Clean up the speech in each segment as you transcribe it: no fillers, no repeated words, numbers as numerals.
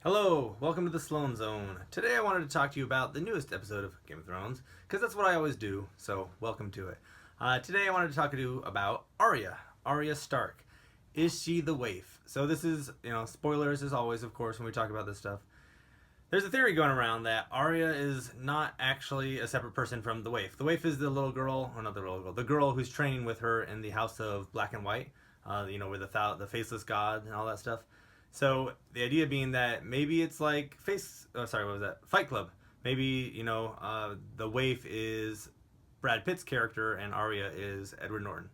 Hello, welcome to the Sloan Zone. Today I wanted to talk to you about the newest episode of Game of Thrones, because that's what I always do, so welcome to it. Today I wanted to talk to you about Arya Stark. Is she the waif? So this is, spoilers as always, of course, when we talk about this stuff. There's a theory going around that Arya is not actually a separate person from the waif. The waif is the little girl, or not the little girl, the girl who's training with her in the House of Black and White, with the faceless god and all that stuff. So the idea being that maybe it's like Fight Club. Maybe the waif is Brad Pitt's character and Arya is Edward Norton.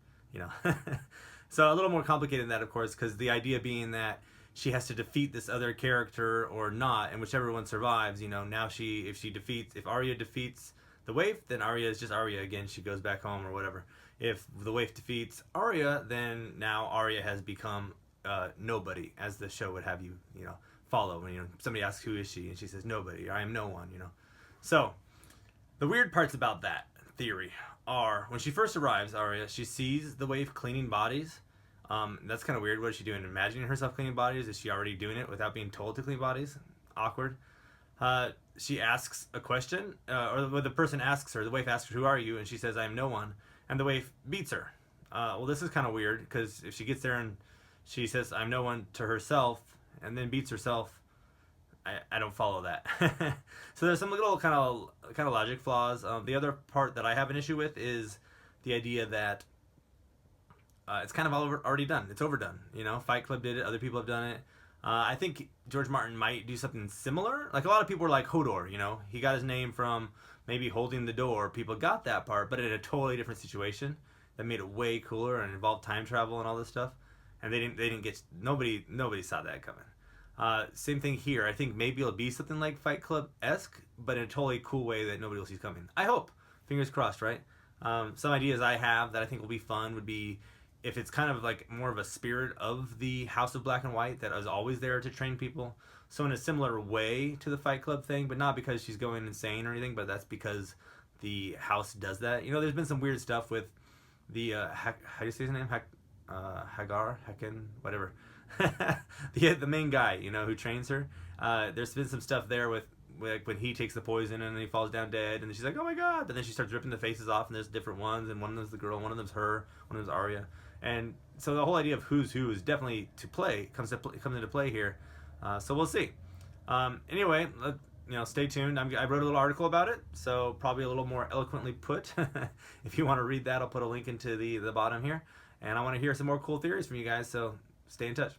So a little more complicated than that, of course, because the idea being that she has to defeat this other character or not, and whichever one survives, now if Arya defeats the waif, then Arya is just Arya again. She goes back home or whatever. If the waif defeats Arya, then now Arya has become nobody, as the show would have you follow when somebody asks who is she and she says nobody, I am no one. So the weird parts about that theory are when she first arrives, Arya, she sees the waif cleaning bodies. That's kind of weird. What is she doing? Imagining herself cleaning bodies? Is she already doing it without being told to clean bodies? Awkward. She asks a question, or the person asks her, the waif asks her, who are you? And she says, I am no one. And the waif beats her. Well, this is kind of weird, because if she gets there and she says I'm no one to herself and then beats herself, I don't follow that. So there's some little kind of logic flaws. The other part that I have an issue with is the idea that it's kind of already done. It's overdone. Fight Club did it. Other people have done it. I think George Martin might do something similar. Like a lot of people were like Hodor. He got his name from maybe holding the door. People got that part, but in a totally different situation that made it way cooler and involved time travel and all this stuff. And they didn't get, nobody saw that coming. Same thing here. I think maybe it'll be something like Fight Club-esque, but in a totally cool way that nobody will see coming. I hope. Fingers crossed, right? Some ideas I have that I think will be fun would be if it's kind of like more of a spirit of the House of Black and White that is always there to train people. So in a similar way to the Fight Club thing, but not because she's going insane or anything, but that's because the house does that. There's been some weird stuff with the, how do you say his name? Hacken, whatever. the main guy, who trains her. There's been some stuff there with like when he takes the poison and then he falls down dead, and then she's like, oh my god, but then she starts ripping the faces off, and there's different ones, and one of them's the girl, one of them's her, one of them's Arya, and so the whole idea of who's who is definitely comes into play here. So we'll see. Anyway, stay tuned. I wrote a little article about it, so probably a little more eloquently put. If you want to read that, I'll put a link into the bottom here. And I want to hear some more cool theories from you guys, so stay in touch.